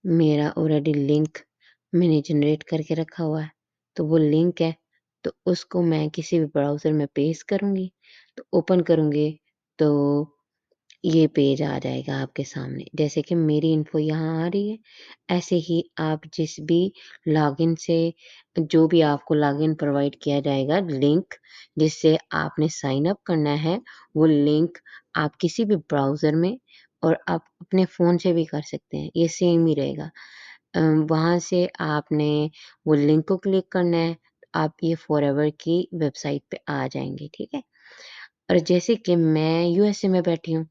मेरा already link मैंने generate करके रखा हुआ है, तो वो लिंक है, तो उसको मैं किसी भी ब्राउज़र में पेस्ट करूँगी, तो ओपन करूँगी, तो ये पेज आ जाएगा आपके सामने। जैसे कि मेरी इन्फो यहाँ आ रही है, ऐसे ही आप जिस भी लॉगिन से जो भी आपको लॉगिन प्रोवाइड किया जाएगा लिंक जिससे आपने साइन अप करना है, वो लिंक आप किसी भी ब्राउज़र में और आप अपने फ़ोन से भी कर सकते हैं, ये सेम ही रहेगा। वहाँ से आपने वो लिंक को क्लिक करना है, आप ये फॉरएवर की वेबसाइट पे आ जाएँगे, ठीक है? और जैसे कि मैं यूएसए में बैठी हूँ,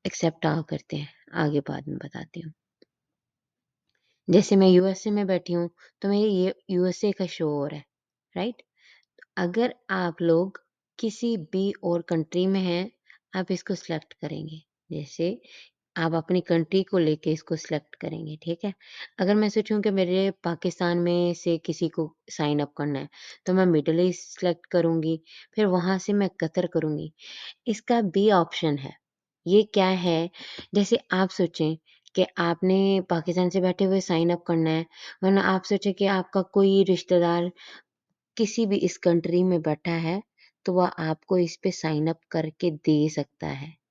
एक्सेप्ट करते हैं, आगे बाद में बताती हूँ। जैसे मैं यूएसए में बैठी हूँ, तो मेरी ये यूएसए का शो हो रहा है, राइट? अगर आप लोग किसी भी और कंट्री में हैं, आप इसको सिलेक्ट करेंगे। जैसे आप अपनी कंट्री को लेके इसको सिलेक्ट करेंगे, ठीक है? अगर मैं सोचूँ कि मेरे पाकिस्तान में से किसी को साइन अप करना है, तो मैं मिडल ईस्ट सिलेक्ट करूँगी, फिर वहाँ से मैं कतर करूँगी। इसका भी ऑप्शन है। ये क्या है, जैसे आप सोचें कि आपने पाकिस्तान से बैठे हुए साइन अप करना है, वरना आप सोचें कि आपका कोई रिश्तेदार किसी भी इस कंट्री में बैठा है, तो वह आपको इस पे साइन अप करके दे सकता है।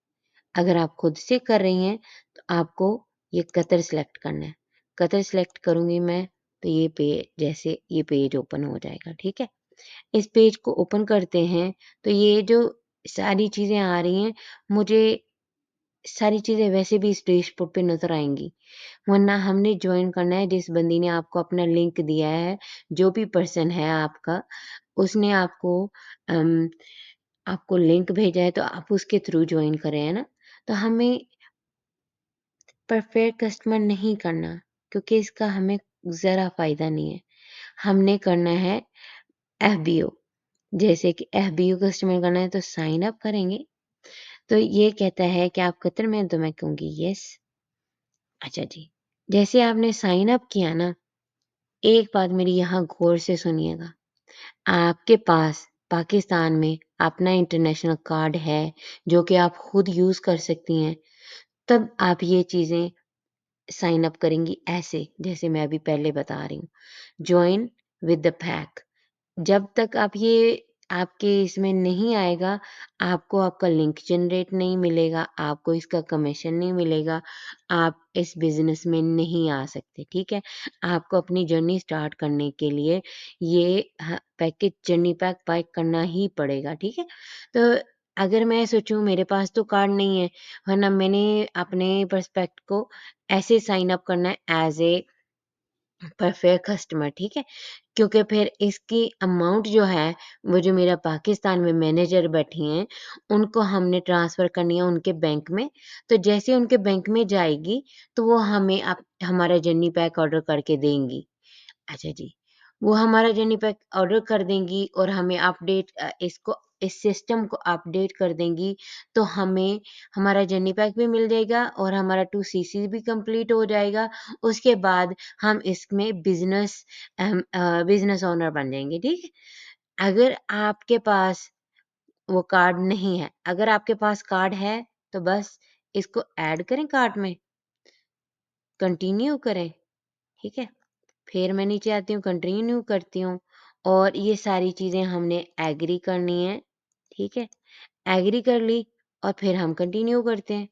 अगर आप खुद से कर रही हैं, तो आपको ये कतर सेलेक्ट करना है। कतर सेलेक्ट करूँगी मैं, तो जैसे ये पेज ओपन हो जाएगा, ठीक है? इस पेज को ओपन करते हैं, तो ये जो सारी चीज़ें आ रही हैं, मुझे सारी चीज़ें वैसे भी इस डैशबोर्ड पे नज़र आएँगी। वरना हमने जॉइन करना है, जिस बंदी ने आपको अपना लिंक दिया है, जो भी पर्सन है आपका, उसने अम, आपको लिंक भेजा है, तो आप उसके थ्रू जॉइन करें, है ना? तो हमें परफेक्ट कस्टमर नहीं करना, क्योंकि इसका हमें ज़रा फ़ायदा नहीं है। हमने करना है एफबीओ। जैसे कि एफबीओ कस्टमर करना है, तो साइन अप करेंगे। तो ये कहता है कि आप कतर में हैं, तो मैं कहूँगी येस। अच्छा जी, जैसे आपने साइन अप किया ना, एक बात मेरी यहाँ गौर से सुनिएगा। आपके पास पाकिस्तान में अपना इंटरनेशनल कार्ड है, जो कि आप खुद यूज़ कर सकती हैं, तब आप ये चीज़ें साइन अप करेंगी ऐसे, जैसे मैं अभी पहले बता रही हूँ। Join with the pack. जब तक आप ये आपके इसमें नहीं आएगा, आपको आपका लिंक जनरेट नहीं मिलेगा, आपको इसका कमीशन नहीं मिलेगा, आप इस बिज़नेस में नहीं आ सकते, ठीक है? आपको अपनी जर्नी स्टार्ट करने के लिए ये पैकेज जर्नी पैक बाय करना ही पड़ेगा, ठीक है? तो अगर मैं सोचूँ मेरे पास तो कार्ड नहीं है, वरना मैंने अपने प्रोस्पेक्ट को ऐसे साइन अप करना है एज़ ए परफेक्ट कस्टमर, ठीक है? क्योंकि फिर इसकी अमाउंट जो है, वो जो मेरा पाकिस्तान में मैनेजर बैठी हैं, उनको हमने ट्रांसफ़र करनी है उनके बैंक में। तो जैसे उनके बैंक में जाएगी, तो वो हमें हमारा जर्नी पैक ऑर्डर करके देंगी। अच्छा जी, वो हमारा जर्नी पैक ऑर्डर कर देंगी और हमें इसको इस सिस्टम को अपडेट कर देंगी, तो हमें हमारा जर्नी पैक भी मिल जाएगा और हमारा 2 सीसी भी कंप्लीट हो जाएगा। उसके बाद हम इसमें बिज़नेस ओनर बन जाएँगे, ठीक है? अगर आपके पास वो कार्ड नहीं है, अगर आपके पास कार्ड है, तो बस इसको ऐड करें कार्ट में, कंटिन्यू करें, ठीक है? फिर मैं नीचे आती हूँ, कंटिन्यू करती हूँ और ये सारी चीज़ें हमने एग्री करनी है, ठीक है? एग्री कर ली और फिर हम कंटिन्यू करते हैं।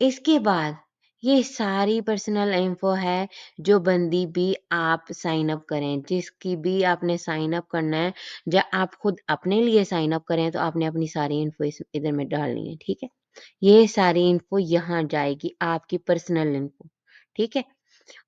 इसके बाद ये सारी पर्सनल इन्फो है, जो बंदी भी आप साइन अप करें, जिसकी भी आपने साइन अप करना है, या आप खुद अपने लिए साइन अप करें, तो आपने अपनी सारी इन्फो इधर में डालनी है, ठीक है? ये सारी इन्फो यहाँ जाएगी, आपकी पर्सनल इन्फो, ठीक है?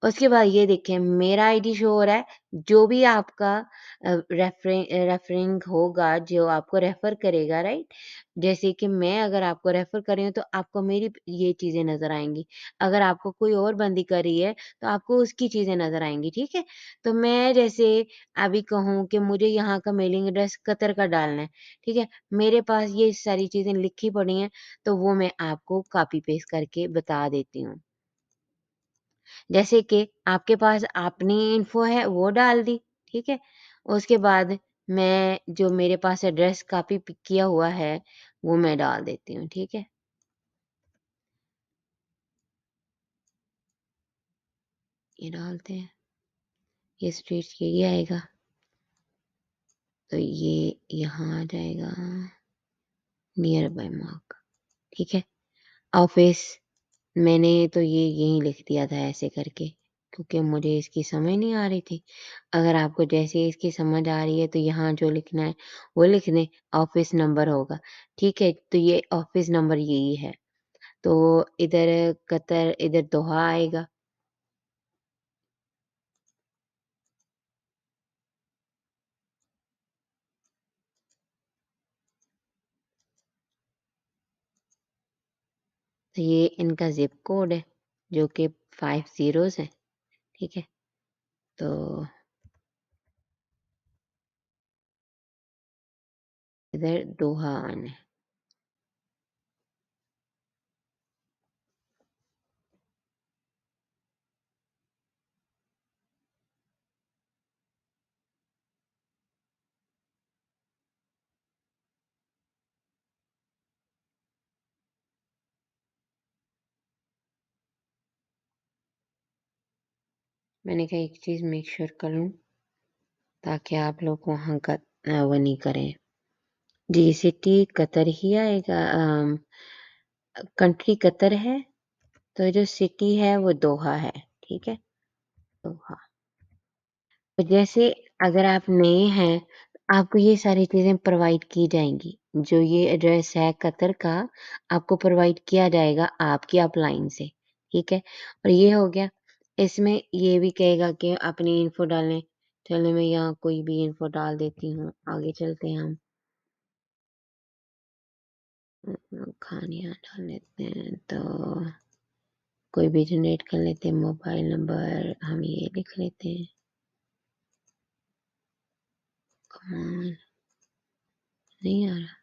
उसके बाद ये देखिए मेरा आईडी शो हो रहा है, जो भी आपका रेफरिंग होगा, जो आपको रेफ़र करेगा, राइट? जैसे कि मैं अगर आपको रेफ़र कर रही हूँ, तो आपको मेरी ये चीज़ें नज़र आएँगी। अगर आपको कोई और बंदी कर रही है, तो आपको उसकी चीज़ें नज़र आएँगी, ठीक है? तो मैं जैसे अभी कहूँ कि मुझे यहाँ का मेलिंग एड्रेस कतर का डालना है, ठीक है? मेरे पास ये सारी चीज़ें लिखी पड़ी हैं, तो वो मैं आपको कॉपी पेस्ट करके बता देती हूँ। जैसे कि आपके पास अपनी इन्फो है वो डाल दी, ठीक है? उसके बाद मैं जो मेरे पास एड्रेस कॉपी किया हुआ है, वो मैं डाल देती हूँ, ठीक है? ये डालते हैं, ये स्ट्रेट यही आएगा, तो ये यहाँ आ जाएगा नियर बाय मार्क। ठीक है, ऑफिस मैंने तो ये यहीं लिख दिया था ऐसे करके, क्योंकि मुझे इसकी समझ नहीं आ रही थी। अगर आपको जैसे इसकी समझ आ रही है तो यहाँ जो लिखना है वो लिख दें, ऑफिस नंबर होगा। ठीक है, तो ये ऑफिस नंबर यही है, तो इधर कतर, इधर दोहा आएगा। तो ये इनका जिप कोड है जो कि 5 ज़ीरोज़ है। ठीक है, तो इधर दोहा आना है। मैंने कहा एक चीज़ मेक श्योर कर लूँ ताकि आप लोग वहाँ का वो नहीं करें। जी, सिटी कतर ही आएगा, कंट्री कतर है, तो जो सिटी है वो दोहा है। ठीक है, दोहा। तो जैसे अगर आप नए हैं, आपको ये सारी चीज़ें प्रोवाइड की जाएँगी। जो ये एड्रेस है कतर का, आपको प्रोवाइड किया जाएगा आपकी अपलाइन से, ठीक है? और ये हो गया, इसमें ये भी कहेगा कि अपनी इन्फो डालें। चलो मैं यहाँ कोई भी इन्फो डाल देती हूँ, आगे चलते हैं हम। खानिया डाल लेते हैं, तो कोई भी जनरेट कर लेते हैं, मोबाइल नंबर हम ये लिख लेते हैं। कमान नहीं आ रहा।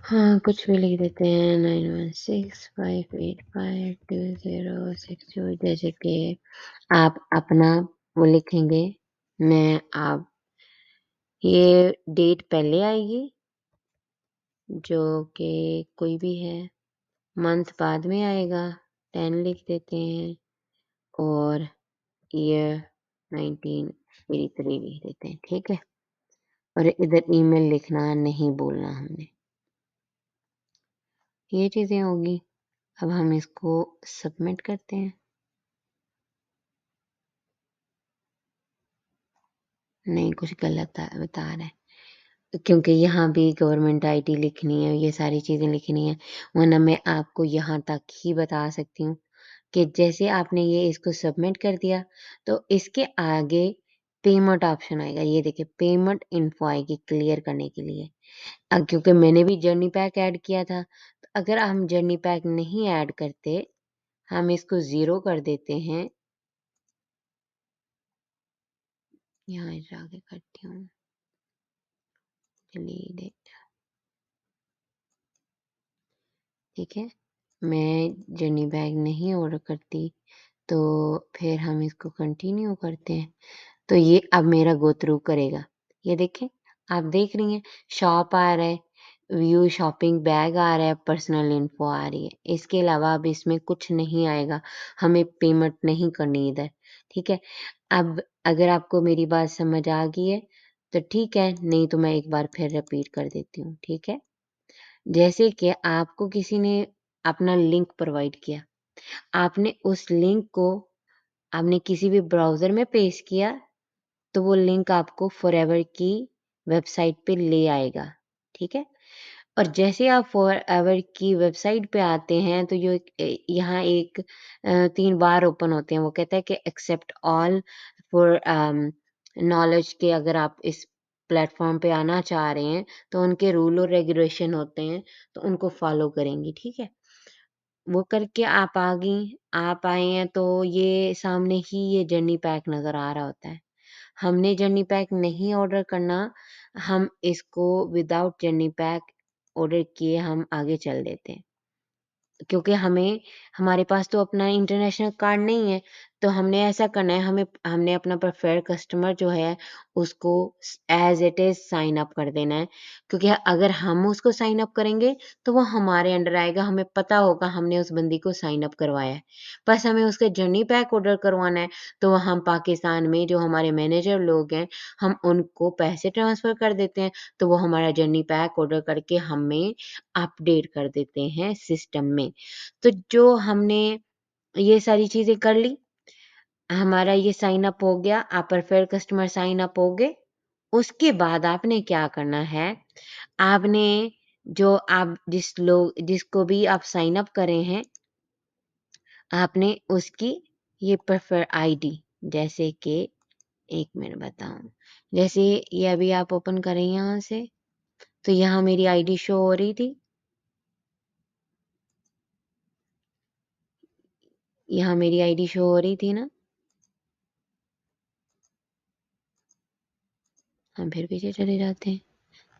हाँ, कुछ भी लिख देते हैं, 9165852062, जैसे कि आप अपना वो लिखेंगे। मैं आप ये डेट पहले आएगी जो कि कोई भी है, मंथ बाद में आएगा, 10 लिख देते हैं, और ईयर 1983 लिख देते हैं। ठीक है, और इधर ईमेल लिखना नहीं बोलना हमने। ये चीज़ें होगी। अब हम इसको सबमिट करते हैं। नहीं, कुछ गलत बता रहा है, क्योंकि यहाँ भी गवर्नमेंट आईडी लिखनी है, ये सारी चीज़ें लिखनी है, वरना मैं आपको यहाँ तक ही बता सकती हूँ कि जैसे आपने ये इसको सबमिट कर दिया, तो इसके आगे पेमेंट ऑप्शन आएगा। ये देखिए, पेमेंट इन्फो आएगी क्लियर करने के लिए। क्योंकि मैंने भी जर्नी पैक ऐड किया था, तो अगर हम जर्नी पैक नहीं ऐड करते, हम इसको 0 कर देते हैं। यहाँ जाके करती हूँ, डिलीट। ठीक है, मैं जर्नी बैग नहीं ऑर्डर करती, तो फिर हम इसको कंटिन्यू करते हैं। तो ये अब मेरा गो थ्रू करेगा। ये देखें, आप देख रही हैं, शॉप आ रहा है, व्यू शॉपिंग बैग आ रहा है, पर्सनल इन्फो आ रही है। इसके अलावा अब इसमें कुछ नहीं आएगा, हमें पेमेंट नहीं करनी इधर। ठीक है, अब अगर आपको मेरी बात समझ आ गई है तो ठीक है, नहीं तो मैं एक बार फिर रिपीट कर देती हूँ। ठीक है, जैसे कि आपको किसी ने अपना लिंक प्रोवाइड किया, आपने उस लिंक को आपने किसी भी ब्राउज़र में पेस्ट किया, तो वो लिंक आपको फॉरएवर की वेबसाइट पे ले आएगा। ठीक है? और जैसे आप फॉरएवर की वेबसाइट पे आते हैं, तो जो यहाँ एक 3 बार ओपन होते हैं, वो कहता है कि एक्सेप्ट ऑल फॉर नॉलेज, के अगर आप इस प्लेटफ़ॉर्म पे आना चाह रहे हैं, तो उनके रूल और रेगुलेशन होते हैं, तो उनको फ़ॉलो करेंगी। ठीक है? वो करके आप आ गई, आप आए हैं, तो ये सामने ही ये जर्नी पैक नज़र आ रहा होता है। हमने जर्नी पैक नहीं ऑर्डर करना, हम इसको विदाउट जर्नी पैक ऑर्डर किए हम आगे चल देते हैं। क्योंकि हमें हमारे पास तो अपना इंटरनेशनल कार्ड नहीं है, तो हमने ऐसा करना है, हमने अपना प्रेफर्ड कस्टमर जो है उसको as it is sine up कर देना है। क्योंकि अगर हम उसको साइन अप करेंगे, तो वो हमारे अंडर आएगा, हमें पता होगा हमने उस बंदी को साइन अप करवाया है। बस हमें उसका जर्नी पैक ऑर्डर करवाना है, तो हम पाकिस्तान में जो हमारे मैनेजर लोग हैं, हम उनको पैसे ट्रांसफ़र कर देते हैं, तो वो हमारा जर्नी पैक ऑर्डर करके हमें अपडेट कर देते हैं सिस्टम में। तो जो हमने ये सारी चीज़ें कर ली, हमारा ये साइन अप हो गया, आप प्रेफर्ड कस्टमर साइन अप हो गए। उसके बाद आपने क्या करना है, आपने जो आप जिसको भी आप साइन अप करे हैं, आपने उसकी ये प्रेफर आईडी, जैसे कि एक मिनट बताऊँ, जैसे ये अभी आप ओपन करें यहाँ से, तो यहाँ मेरी आईडी शो हो रही थी। यहाँ मेरी आईडी शो हो रही थी ना? हम फिर पीछे चले जाते हैं।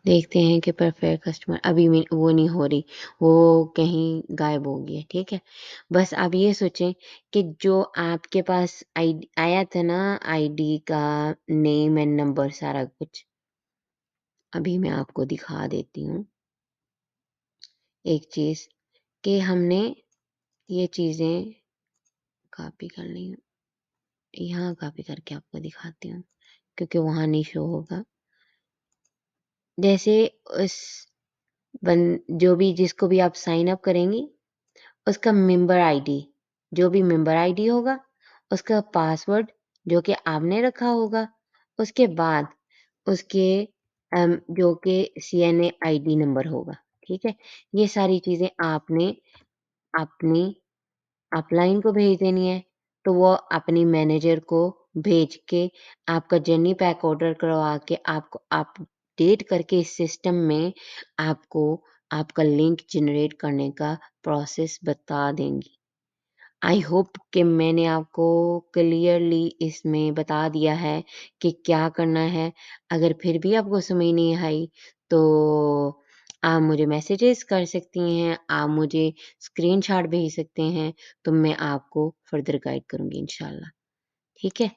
देखते हैं कि परफेक्ट कस्टमर अभी वो नहीं हो रही, वो कहीं गायब हो गई है, ठीक है। बस आप ये सोचें कि जो आपके पास आईडी आया था ना, आईडी का नेम एंड नंबर सारा कुछ, अभी मैं आपको दिखा देती हूँ एक चीज़, कि हमने ये चीज़ें कॉपी कर ली हैं। यहाँ कॉपी करके आपको दिखाती हूँ, क्योंकि वहाँ नहीं शो होगा। जैसे उस जो भी जिसको भी आप साइन अप करेंगी, उसका मेंबर आईडी, जो भी मेंबर आईडी होगा, उसका पासवर्ड जो कि आपने रखा होगा, उसके बाद उसके जो कि सीएनए आईडी नंबर होगा, ठीक है? ये सारी चीज़ें आपने अपनी अपलाइन को भेज देनी है, तो वो अपनी मैनेजर को भेज के आपका जर्नी पैक ऑर्डर करवा के आपको अपडेट करके इस सिस्टम में आपको आपका लिंक जनरेट करने का प्रोसेस बता देंगी। आई होप कि मैंने आपको क्लियरली इसमें बता दिया है कि क्या करना है। अगर फिर भी आपको समझ नहीं आई, तो आप मुझे मैसेजेस कर सकती हैं, आप मुझे स्क्रीनशॉट भेज सकते हैं, तो मैं आपको फर्दर गाइड करूँगी इंशाल्लाह। ठीक है?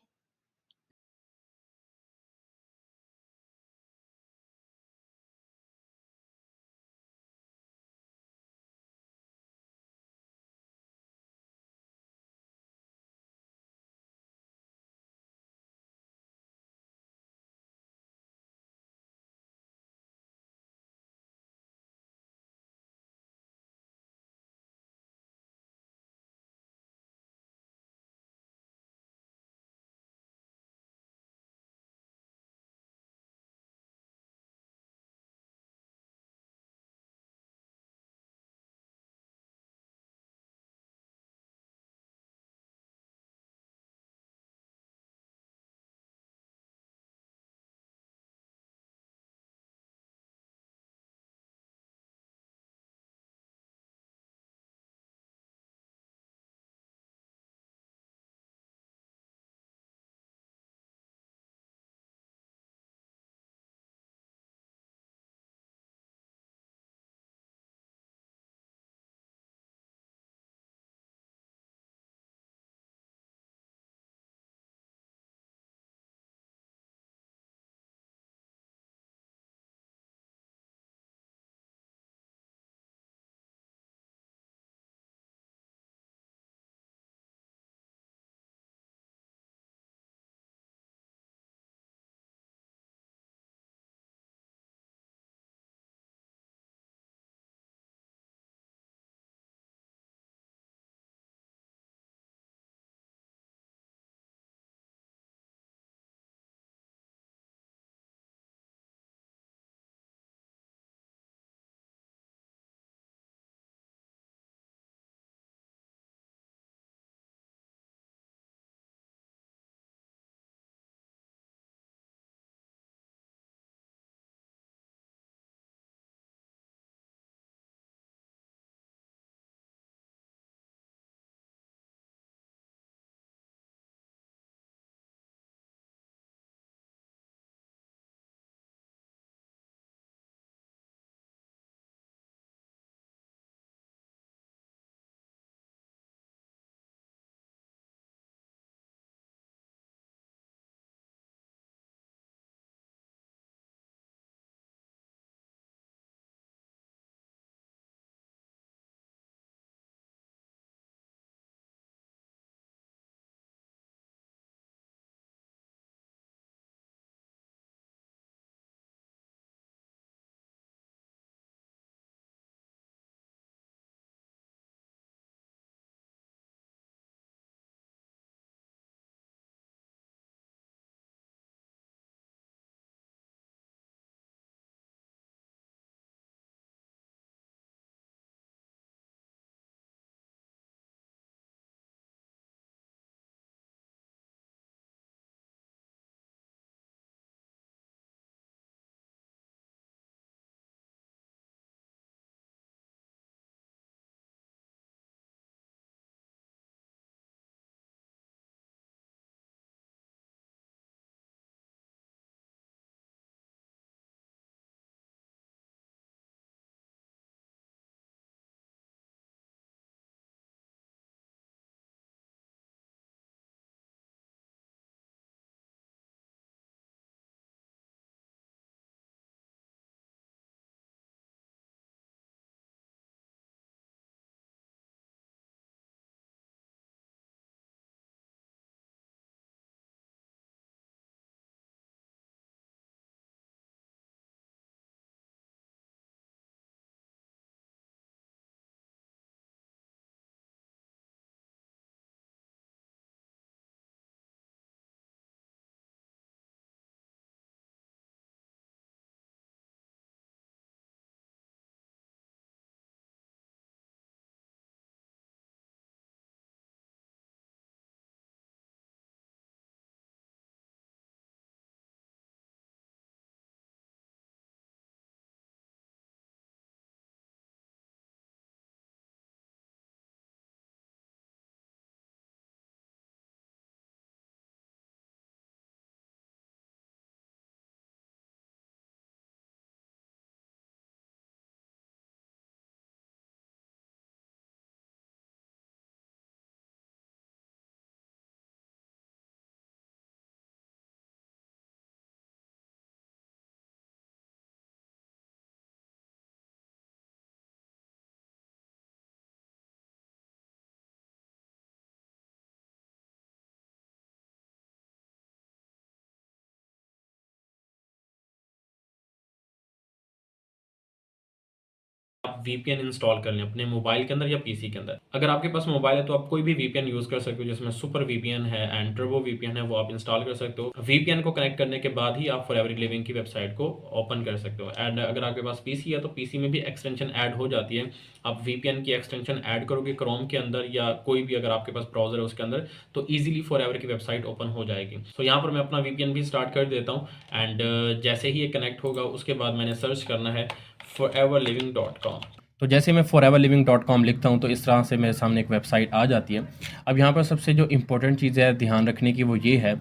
वीपीएन इंस्टॉल कर लें अपने मोबाइल के अंदर या पीसी के अंदर। अगर आपके पास मोबाइल है तो आप कोई भी वीपीएन यूज़ कर सकते हो, जिसमें सुपर वीपीएन है एंड टर्बो वीपीएन है, वो आप इंस्टॉल कर सकते हो। वीपीएन को कनेक्ट करने के बाद ही आप फॉरएवर लिविंग की वेबसाइट को ओपन कर सकते हो। एंड अगर आपके पास पीसी है तो पीसी में भी एक्सटेंशन ऐड हो जाती है। आप वीपीएन की एक्सटेंशन ऐड करोगे क्रोम के अंदर या कोई भी अगर आपके पास ब्राउजर है उसके अंदर, तो ईजिली फॉरएवर की वेबसाइट ओपन हो जाएगी। तो यहाँ पर मैं अपना वीपीएन भी स्टार्ट कर देता हूँ एंड जैसे ही ये कनेक्ट होगा उसके बाद मैंने सर्च करना है foreverliving.com। तो जैसे मैं foreverliving.com लिखता हूँ तो इस तरह से मेरे सामने एक वेबसाइट आ जाती है। अब यहाँ पर सबसे जो इम्पोर्टेंट चीज़ है ध्यान रखने की वो ये है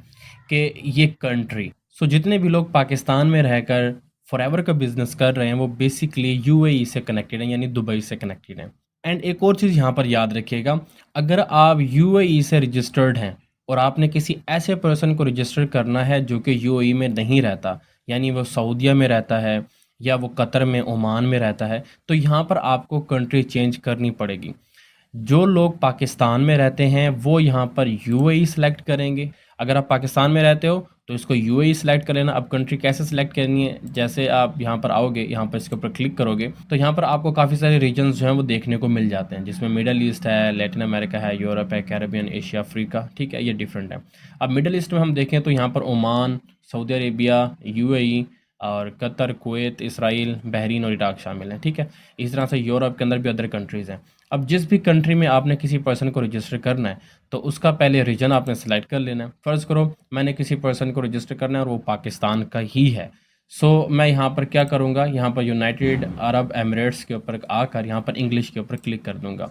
कि ये कंट्री, सो जितने भी लोग पाकिस्तान में रहकर फॉरएवर का बिजनेस कर रहे हैं वो बेसिकली यूएई से कनेक्टेड हैं, यानी दुबई से कनेक्टेड हैं। एंड एक और चीज़ यहाँ पर याद रखिएगा, अगर आप यूएई से रजिस्टर्ड हैं और आपने किसी ऐसे पर्सन को रजिस्टर करना है जो कि यूएई में नहीं रहता, यानी वो सऊदीया में रहता है या वो कतर में, ओमान में रहता है, तो यहाँ पर आपको कंट्री चेंज करनी पड़ेगी। जो लोग पाकिस्तान में रहते हैं वो यहाँ पर यूएई सेलेक्ट करेंगे। अगर आप पाकिस्तान में रहते हो तो इसको यूएई सेलेक्ट कर लेना। अब कंट्री कैसे सेलेक्ट करनी है, जैसे आप यहाँ पर आओगे, यहाँ पर इसके ऊपर क्लिक करोगे तो यहाँ पर आपको काफ़ी सारे रीजन्स जो हैं वो देखने को मिल जाते हैं, जिसमें मिडल ईस्ट है, लैटिन अमेरिका है, यूरोप है, कैरेबियन, एशिया, अफ्रीका, ठीक है, ये डिफरेंट है। अब मिडल ईस्ट में हम देखें तो यहाँ पर ओमान, सऊदी अरेबिया, यूएई और कतर, कुवैत, इसराइल, बहरीन और इराक शामिल हैं, ठीक है। इस तरह से यूरोप के अंदर भी अदर कंट्रीज़ हैं। अब जिस भी कंट्री में आपने किसी पर्सन को रजिस्टर करना है तो उसका पहले रीजन आपने सेलेक्ट कर लेना है। फ़र्ज़ करो मैंने किसी पर्सन को रजिस्टर करना है और वो पाकिस्तान का ही है, सो मैं यहाँ पर क्या करूँगा, यहाँ पर यूनाइटेड अरब एमिरेट्स के ऊपर आकर यहाँ पर इंग्लिश के ऊपर क्लिक कर दूँगा।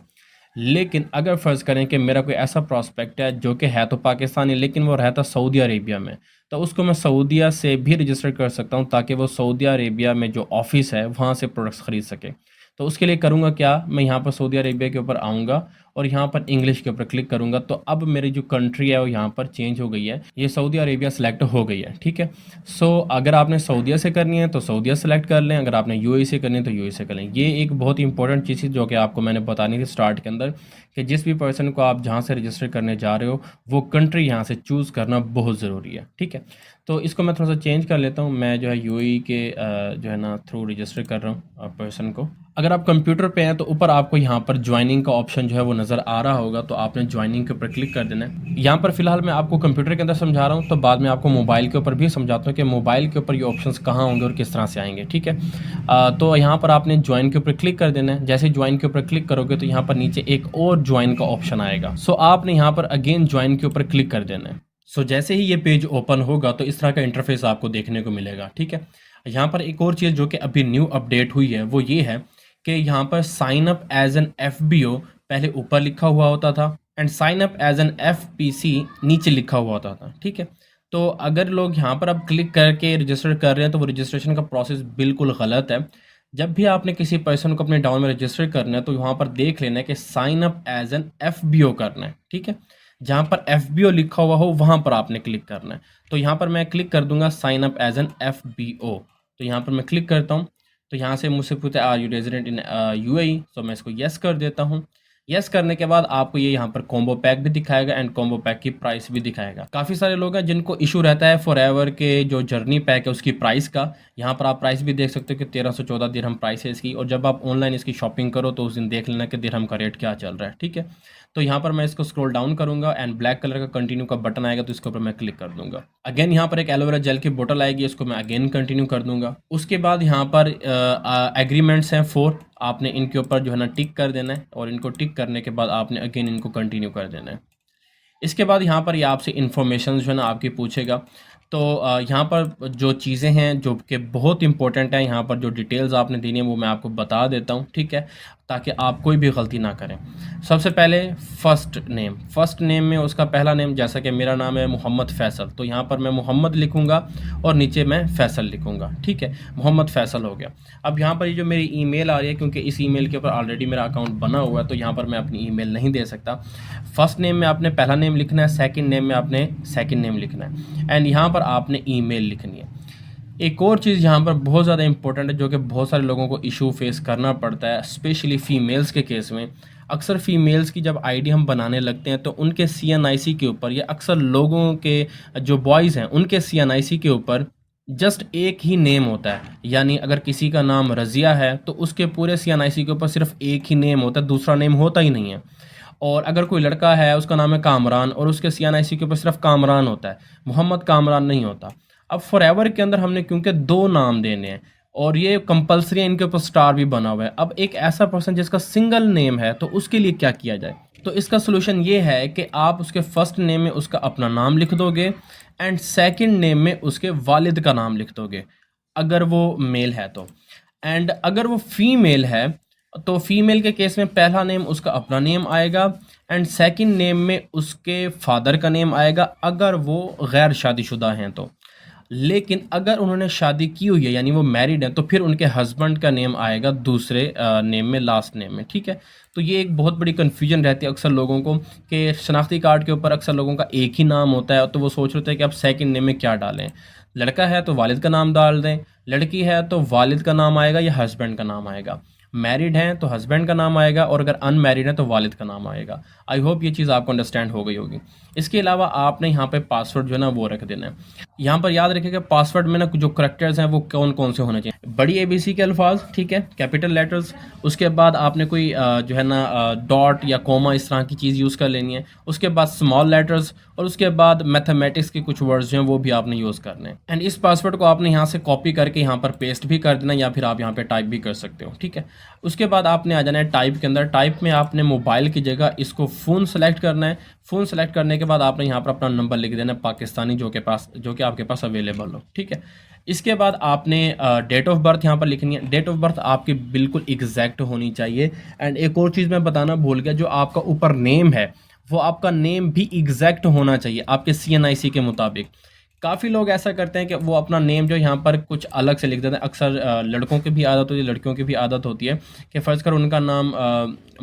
लेकिन अगर फ़र्ज़ करें कि मेरा कोई ऐसा प्रॉस्पेक्ट है जो कि है तो पाकिस्तानी लेकिन वो रहता सऊदी अरेबिया में, तो उसको मैं सऊदीया से भी रजिस्टर कर सकता हूँ ताकि वो सऊदी अरेबिया में जो ऑफ़िस है वहाँ से प्रोडक्ट्स ख़रीद सके। तो उसके लिए करूँगा क्या, मैं यहाँ पर सऊदी अरेबिया के ऊपर आऊँगा और यहाँ पर इंग्लिश के ऊपर क्लिक करूँगा, तो अब मेरी जो कंट्री है वो यहाँ पर चेंज हो गई है, ये सऊदी अरेबिया सेलेक्ट हो गई है, ठीक है। सो अगर आपने सऊदीया से करनी है तो सऊदीया सेलेक्ट कर लें, अगर आपने यूएई से करनी है तो यूएई से कर लें। ये एक बहुत ही इंपॉर्टेंट चीज़ है जो कि आपको मैंने बतानी थी स्टार्ट के अंदर, कि जिस भी पर्सन को आप जहाँ से रजिस्टर करने जा रहे हो वो कंट्री यहाँ से चूज़ करना बहुत ज़रूरी है, ठीक है। तो इसको मैं थोड़ा सा चेंज कर लेता हूँ, मैं जो है यूएई के जो है ना थ्रू रजिस्टर कर रहा हूँ पर्सन को। अगर आप कंप्यूटर पे हैं तो ऊपर आपको यहाँ पर ज्वाइनिंग का ऑप्शन जो है वो नज़र आ रहा होगा, तो आपने ज्वाइनिंग के ऊपर क्लिक कर देना है। यहाँ पर फिलहाल मैं आपको कंप्यूटर के अंदर समझा रहा हूँ, तो बाद में आपको मोबाइल के ऊपर भी समझाता हूँ कि मोबाइल के ऊपर ये ऑप्शंस कहाँ होंगे और किस तरह से आएंगे, ठीक है। तो यहाँ पर आपने ज्वाइन के ऊपर क्लिक कर देना है। जैसे ज्वाइन के ऊपर क्लिक करोगे तो यहाँ पर नीचे एक और ज्वाइन का ऑप्शन आएगा, सो आपने यहाँ पर अगेन ज्वाइन के ऊपर क्लिक कर देना है। सो जैसे ही ये पेज ओपन होगा तो इस तरह का इंटरफेस आपको देखने को मिलेगा, ठीक है। यहाँ पर एक और चीज़ जो कि अभी न्यू अपडेट हुई है वो ये है कि यहाँ पर sign up as an FBO पहले ऊपर लिखा हुआ होता था and sign up as an FPC नीचे लिखा हुआ होता था, ठीक है। तो अगर लोग यहाँ पर अब क्लिक करके रजिस्टर कर रहे हैं तो वो रजिस्ट्रेशन का प्रोसेस बिल्कुल गलत है। जब भी आपने किसी पर्सन को अपने डाउन में रजिस्टर करना है तो वहाँ पर देख लेना है कि sign up as an FBO करना है, ठीक है। जहाँ पर एफबीओ लिखा हुआ हो वहाँ पर आपने क्लिक करना है। तो यहाँ पर मैं क्लिक कर दूंगा sign up as an FBO. तो यहाँ पर मैं क्लिक करता हूँ तो यहाँ से मुझसे पूछता है are you resident in UAE, तो मैं इसको येस कर देता हूँ। येस करने के बाद आपको ये यहाँ पर कॉम्बो पैक भी दिखाएगा एंड कॉम्बो पैक की प्राइस भी दिखाएगा। काफ़ी सारे लोग हैं जिनको इशू रहता है फॉरएवर के जो जर्नी पैक है उसकी प्राइस का। यहाँ पर आप प्राइस भी देख सकते हो कि 1314 दिरहम प्राइस है इसकी, और जब आप ऑनलाइन इसकी शॉपिंग करो तो उस दिन देख लेना कि दिरहम का रेट क्या चल रहा है, ठीक है। तो यहाँ पर मैं इसको स्क्रॉल डाउन करूँगा एंड ब्लैक कलर का कंटिन्यू का बटन आएगा तो इसके ऊपर मैं क्लिक कर दूंगा। अगेन यहाँ पर एक एलोवेरा जेल की बोतल आएगी, इसको मैं अगेन कंटिन्यू कर दूंगा। उसके बाद यहाँ पर एग्रीमेंट्स हैं 4, आपने इनके ऊपर जो है ना टिक कर देना है और इनको टिक करने के बाद आपने अगेन इनको कंटिन्यू कर देना है। इसके बाद यहाँ पर ये आपसे इन्फॉर्मेशन जो है ना आपकी पूछेगा। तो यहाँ पर जो चीज़ें हैं जो कि बहुत इंपॉर्टेंट है, यहाँ पर जो डिटेल्स आपने देनी है वो मैं आपको बता देता हूँ, ठीक है, ताकि आप कोई भी गलती ना करें। सबसे पहले फर्स्ट नेम में उसका पहला नेम, जैसा कि मेरा नाम है मोहम्मद फैसल, तो यहाँ पर मैं मोहम्मद लिखूँगा और नीचे मैं फैसल लिखूँगा, ठीक है, मोहम्मद फैसल हो गया। अब यहाँ पर ये जो मेरी ईमेल आ रही है, क्योंकि इस ईमेल के ऊपर ऑलरेडी मेरा अकाउंट बना हुआ है तो यहाँ पर मैं अपनी ईमेल नहीं दे सकता। फर्स्ट नेम में आपने पहला नेम लिखना है, सेकंड नेम में आपने सेकंड नेम लिखना है एंड यहाँ पर आपने ईमेल लिखनी है। एक और चीज़ यहाँ पर बहुत ज़्यादा इंपॉर्टेंट है जो कि बहुत सारे लोगों को इशू फेस करना पड़ता है, स्पेशली फ़ीमेल्स के केस में। अक्सर फ़ीमेल्स की जब आईडी हम बनाने लगते हैं तो उनके CNIC के ऊपर, या अक्सर लोगों के जो बॉयज़ हैं उनके CNIC के ऊपर जस्ट एक ही नेम होता है। यानी अगर किसी का नाम रज़िया है तो उसके पूरे CNIC के ऊपर सिर्फ एक ही नेम होता है, दूसरा नेम होता ही नहीं है। और अगर कोई लड़का है उसका नाम है कामरान और उसके CNIC के ऊपर सिर्फ कामरान होता है, मोहम्मद कामरान नहीं होता। अब फॉरएवर के अंदर हमने क्योंकि दो नाम देने हैं और ये कंपलसरी है, इनके ऊपर स्टार भी बना हुआ है। अब एक ऐसा पर्सन जिसका सिंगल नेम है तो उसके लिए क्या किया जाए? तो इसका सोल्यूशन ये है कि आप उसके फर्स्ट नेम में उसका अपना नाम लिख दोगे एंड सेकंड नेम में उसके वालिद का नाम लिख दोगे, अगर वो मेल है तो। एंड अगर वो फीमेल है तो फीमेल के केस में पहला नेम उसका अपना नेम आएगा एंड सेकंड नेम में उसके फादर का नेम आएगा, अगर वो गैर शादीशुदा हैं तो। लेकिन अगर उन्होंने शादी की हुई है यानी वो मैरिड हैं तो फिर उनके हस्बैंड का नेम आएगा दूसरे नेम में, लास्ट नेम में, ठीक है। तो ये एक बहुत बड़ी कन्फ्यूजन रहती है अक्सर लोगों को कि शनाख्ती कार्ड के ऊपर अक्सर लोगों का एक ही नाम होता है तो वो सोच रहे थे कि अब सेकंड नेम में क्या डालें। लड़का है तो वालिद का नाम डाल दें, लड़की है तो वालिद का नाम आएगा या हस्बैंड का नाम आएगा, मैरिड हैं तो हस्बैंड का नाम आएगा और अगर अनमैरिड हैं तो वालिद का नाम आएगा। आई होप ये चीज़ आपको अंडरस्टैंड हो गई होगी। इसके अलावा आपने यहाँ पे पासवर्ड जो है ना वो रख देना है। यहाँ पर याद रखिएगा पासवर्ड में ना जो करेक्टर्स हैं वो कौन कौन से होने चाहिए। बड़ी ABC के अल्फाज, ठीक है, कैपिटल लेटर्स। उसके बाद आपने कोई जो है ना डॉट या कोमा इस तरह की चीज़ यूज़ कर लेनी है। उसके बाद स्मॉल लेटर्स और उसके बाद मैथमेटिक्स के कुछ वर्ड्स जो हैं वो भी आपने यूज़ करने हैं। एंड इस पासवर्ड को आपने यहाँ से कॉपी करके यहाँ पर पेस्ट भी कर देना या फिर आप यहाँ पे टाइप भी कर सकते हो, ठीक है। उसके बाद आपने आ जाना है टाइप के अंदर। टाइप में आपने मोबाइल की जगह इसको फ़ोन सेलेक्ट करना है। फ़ोन सेलेक्ट करने के बाद आपने यहाँ पर अपना नंबर लिख देना है पाकिस्तानी, जो कि आपके पास अवेलेबल हो, ठीक है। इसके बाद आपने डेट ऑफ बर्थ यहाँ पर लिखनी है। डेट ऑफ बर्थ आपकी बिल्कुल एग्जैक्ट होनी चाहिए। एंड एक और चीज़ मैं बताना भूल गया, जो आपका ऊपर नेम है वो आपका नेम भी एग्जैक्ट होना चाहिए आपके CNIC के मुताबिक। काफ़ी लोग ऐसा करते हैं कि वो अपना नेम जो यहाँ पर कुछ अलग से लिख देते हैं। अक्सर लड़कों की भी आदत होती है, लड़कियों की भी आदत होती है कि फ़र्ज़ कर उनका नाम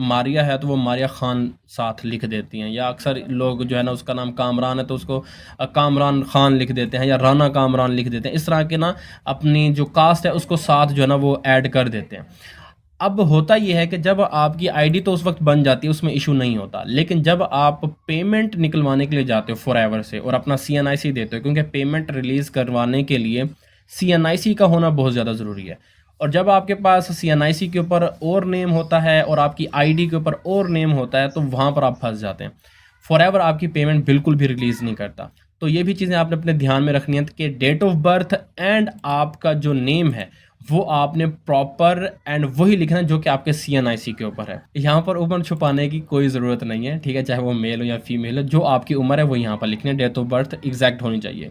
मारिया है तो वो मारिया ख़ान साथ लिख देती हैं, या अक्सर लोग जो है ना उसका नाम कामरान है तो उसको कामरान ख़ान लिख देते हैं या राना कामरान लिख देते हैं। इस तरह के ना अपनी जो कास्ट है उसको साथ जो है ना वो ऐड कर देते हैं। अब होता ये है कि जब आपकी आईडी तो उस वक्त बन जाती है, उसमें इशू नहीं होता, लेकिन जब आप पेमेंट निकलवाने के लिए जाते हो फॉरएवर से और अपना CNIC देते हो, क्योंकि पेमेंट रिलीज़ करवाने के लिए CNIC का होना बहुत ज़्यादा ज़रूरी है। और जब आपके पास CNIC के ऊपर और नेम होता है और आपकी आईडी के ऊपर और नेम होता है तो वहाँ पर आप फंस जाते हैं। फॉरएवर आपकी पेमेंट बिल्कुल भी रिलीज़ नहीं करता। तो ये भी चीज़ें आपने अपने ध्यान में रखनी है कि डेट ऑफ बर्थ एंड आपका जो नेम है वो आपने प्रॉपर एंड वही लिखना है जो कि आपके CNIC के ऊपर है। यहाँ पर उम्र छुपाने की कोई ज़रूरत नहीं है, ठीक है, चाहे वो मेल हो या फीमेल हो, जो आपकी उम्र है वो यहाँ पर लिखनी है। डेट ऑफ बर्थ एग्जैक्ट होनी चाहिए।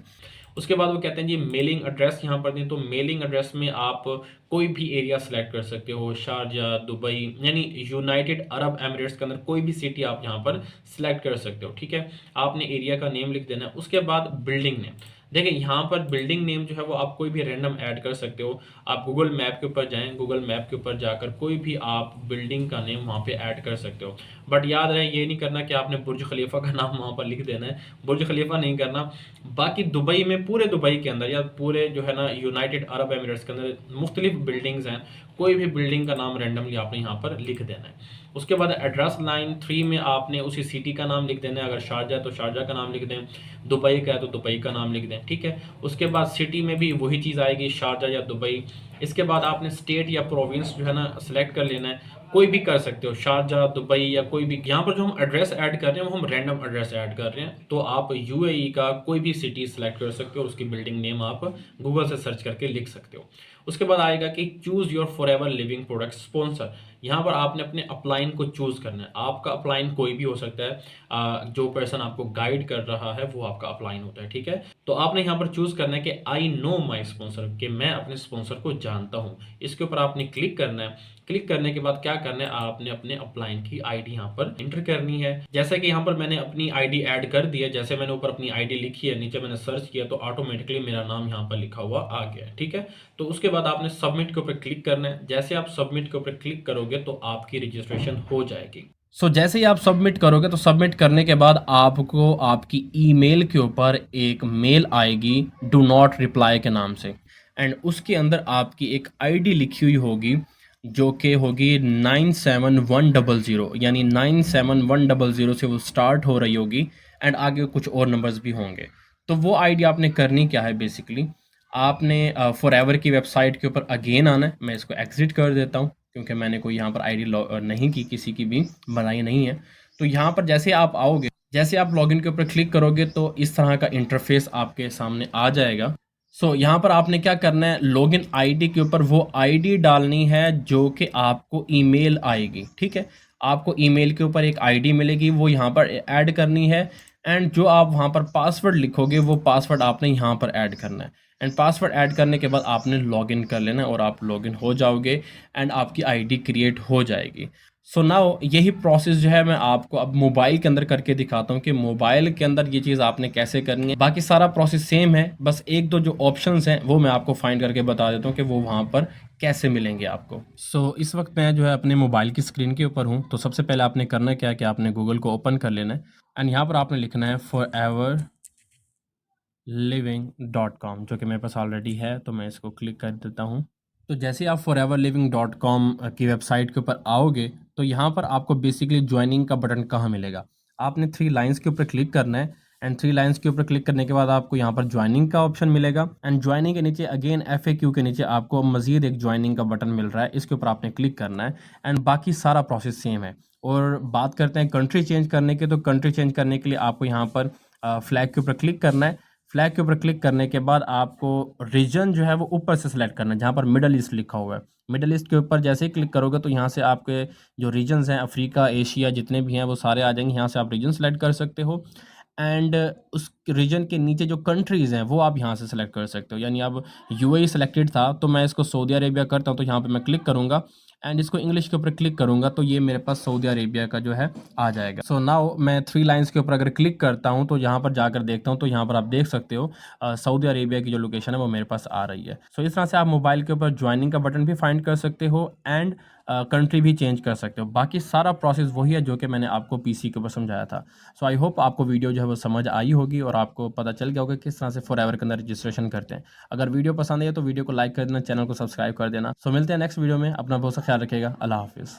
उसके बाद वो कहते हैं जी मेलिंग एड्रेस यहाँ पर दें, तो मेलिंग एड्रेस में आप कोई भी एरिया सेलेक्ट कर सकते हो, शारजा, दुबई, यानी यूनाइटेड अरब एमिरेट्स के अंदर कोई भी सिटी आप यहाँ पर सेलेक्ट कर सकते हो, ठीक है। आपने एरिया का नेम लिख देना है। उसके बाद बिल्डिंग नेम, देखिए यहाँ पर बिल्डिंग नेम जो है वो आप कोई भी रैंडम ऐड कर सकते हो। आप गूगल मैप के ऊपर जाएं, गूगल मैप के ऊपर जाकर कोई भी आप बिल्डिंग का नेम वहाँ पे ऐड कर सकते हो। बट याद रहे ये नहीं करना कि आपने बुर्ज खलीफा का नाम वहाँ पर लिख देना है, बुर्ज खलीफा नहीं करना। बाकी दुबई में, पूरे दुबई के अंदर या पूरे जो है ना यूनाइटेड अरब एमिरेट्स के अंदर मुख्तलिफ बिल्डिंग्स हैं, कोई भी बिल्डिंग का नाम रैंडमली आपने यहाँ पर लिख देना है। उसके बाद एड्रेस लाइन 3 में आपने उसी सिटी का नाम लिख देना है। अगर शारजा है तो शारजा का नाम लिख दें, दुबई का है तो दुबई का नाम लिख दें, ठीक है। उसके बाद सिटी में भी वही चीज़ आएगी, शारजा या दुबई। इसके बाद आपने स्टेट या प्रोविंस जो है ना सेलेक्ट कर लेना है, कोई भी कर सकते हो, शारजा, दुबई या कोई भी। यहाँ पर जो हम एड्रेस ऐड कर रहे हैं वो हम रैंडम एड्रेस ऐड कर रहे हैं, तो आप UAE का कोई भी सिटी सेलेक्ट कर सकते हो और उसकी बिल्डिंग नेम आप गूगल से सर्च करके लिख सकते हो। उसके बाद आएगा कि choose your forever living product sponsor. यहाँ पर आपने अपने अपलाइन को चूज़ करना है। आपका अपलाइन कोई भी हो सकता है, जो पर्सन आपको गाइड कर रहा है वो आपका अपलाइन होता है, ठीक है। तो आपने यहाँ पर चूज़ करना है कि आई नो माई स्पॉन्सर, कि मैं अपने स्पॉन्सर को जानता हूँ। इसके ऊपर आपने क्लिक करना है। क्लिक करने के बाद क्या करना है, आपने अपने अपलाइन की आईडी यहाँ पर एंटर करनी है। जैसे कि यहाँ पर मैंने अपनी आईडी ऐड कर दी है, जैसे मैंने ऊपर अपनी आईडी लिखी है, नीचे मैंने सर्च किया तो ऑटोमेटिकली मेरा नाम यहाँ पर लिखा हुआ आ गया है, ठीक है। तो उसके बाद आपने सबमिट के ऊपर क्लिक करना है। जैसे आप सबमिट के ऊपर क्लिक करोगे तो आपकी रजिस्ट्रेशन हो जाएगी। जैसे ही आप सबमिट करोगे तो सबमिट करने के बाद आपको आपकी ईमेल के ऊपर एक मेल आएगी डू नॉट रिप्लाई के नाम से, एंड उसके अंदर आपकी एक आईडी लिखी हुई होगी जो कि होगी 97100, यानी 97100 से वो स्टार्ट हो रही होगी एंड आगे कुछ और नंबर्स भी होंगे। तो वो आईडी आपने करनी क्या है, बेसिकली आपने फॉरएवर की वेबसाइट के ऊपर अगेन आना है। मैं इसको एग्ज़िट कर देता हूँ क्योंकि मैंने कोई यहाँ पर आईडी नहीं की, किसी की भी बनाई नहीं है। तो यहाँ पर जैसे आप आओगे, जैसे आप लॉगिन के ऊपर क्लिक करोगे तो इस तरह का इंटरफेस आपके सामने आ जाएगा। यहाँ पर आपने क्या करना है, लॉगिन आईडी के ऊपर वो आईडी डालनी है जो कि आपको ईमेल आएगी, ठीक है। आपको ईमेल के ऊपर एक आईडी मिलेगी, वो यहाँ पर ऐड करनी है। एंड जो आप वहाँ पर पासवर्ड लिखोगे वो पासवर्ड आपने यहाँ पर ऐड करना है। एंड पासवर्ड ऐड करने के बाद आपने लॉगिन कर लेना है और आप लॉगिन हो जाओगे एंड आपकी आईडी क्रिएट हो जाएगी। सो नाउ यही प्रोसेस जो है मैं आपको अब मोबाइल के अंदर करके दिखाता हूँ कि मोबाइल के अंदर ये चीज़ आपने कैसे करनी है। बाकी सारा प्रोसेस सेम है, बस एक दो जो ऑप्शंस हैं वो मैं आपको फाइंड करके बता देता हूँ कि वो वहाँ पर कैसे मिलेंगे आपको। इस वक्त मैं जो है अपने मोबाइल की स्क्रीन के ऊपर हूँ। तो सबसे पहले आपने करना क्या है कि आपने गूगल को ओपन कर लेना है एंड यहाँ पर आपने लिखना है foreverliving.com, जो कि मेरे पास ऑलरेडी है। तो मैं इसको क्लिक कर देता हूँ। तो जैसे आप foreverliving.com की वेबसाइट के ऊपर आओगे तो यहाँ पर आपको बेसिकली ज्वाइनिंग का बटन कहाँ मिलेगा, आपने 3 लाइंस के ऊपर क्लिक करना है। एंड 3 लाइंस के ऊपर क्लिक करने के बाद आपको यहाँ पर ज्वाइनिंग का ऑप्शन मिलेगा। एंड ज्वाइनिंग के नीचे अगेन FAQ के नीचे आपको मज़ीद एक ज्वाइनिंग का बटन मिल रहा है, इसके ऊपर आपने क्लिक करना है। एंड बाकी सारा प्रोसेस सेम है। और बात करते हैं कंट्री चेंज करने के, तो कंट्री चेंज करने के लिए आपको यहाँ पर फ्लैग के ऊपर क्लिक करना है। फ्लैग के ऊपर क्लिक करने के बाद आपको रीजन जो है वो ऊपर से सिलेक्ट करना है, जहाँ पर मिडल ईस्ट लिखा हुआ है। मिडल ईस्ट के ऊपर जैसे ही क्लिक करोगे तो यहाँ से आपके जो रीजन्स हैं, अफ्रीका, एशिया, जितने भी हैं वो सारे आ जाएंगे। यहाँ से आप रीजन सेलेक्ट कर सकते हो। एंड उस रीजन के नीचे जो कंट्रीज़ हैं वो आप यहाँ से सेलेक्ट कर सकते हो। यानी अब UAE सेलेक्टेड था तो मैं इसको सऊदी अरेबिया करता हूँ, तो यहाँ पे मैं क्लिक करूँगा एंड इसको इंग्लिश के ऊपर क्लिक करूँगा तो ये मेरे पास सऊदी अरेबिया का जो है आ जाएगा। सो नाउ मैं 3 लाइंस के ऊपर अगर क्लिक करता हूँ तो यहाँ पर जाकर देखता हूँ तो यहाँ पर आप देख सकते हो सऊदी अरेबिया की जो लोकेशन है वो मेरे पास आ रही है। सो इस तरह से आप मोबाइल के ऊपर ज्वाइनिंग का बटन भी फाइंड कर सकते हो एंड कंट्री भी चेंज कर सकते हो। बाकी सारा प्रोसेस वही है जो कि मैंने आपको PC के ऊपर समझाया था। सो आई होप आपको वीडियो जो है वो समझ आई होगी और आपको पता चल गया होगा किस तरह से फॉरएवर के अंदर रजिस्ट्रेशन करते हैं। अगर वीडियो पसंद है तो वीडियो को लाइक कर देना, चैनल को सब्सक्राइब कर देना। सो मिलते हैं नेक्स्ट वीडियो में। अपना बहुत सा ख्याल रखिएगा। अल्लाह हाफिज़।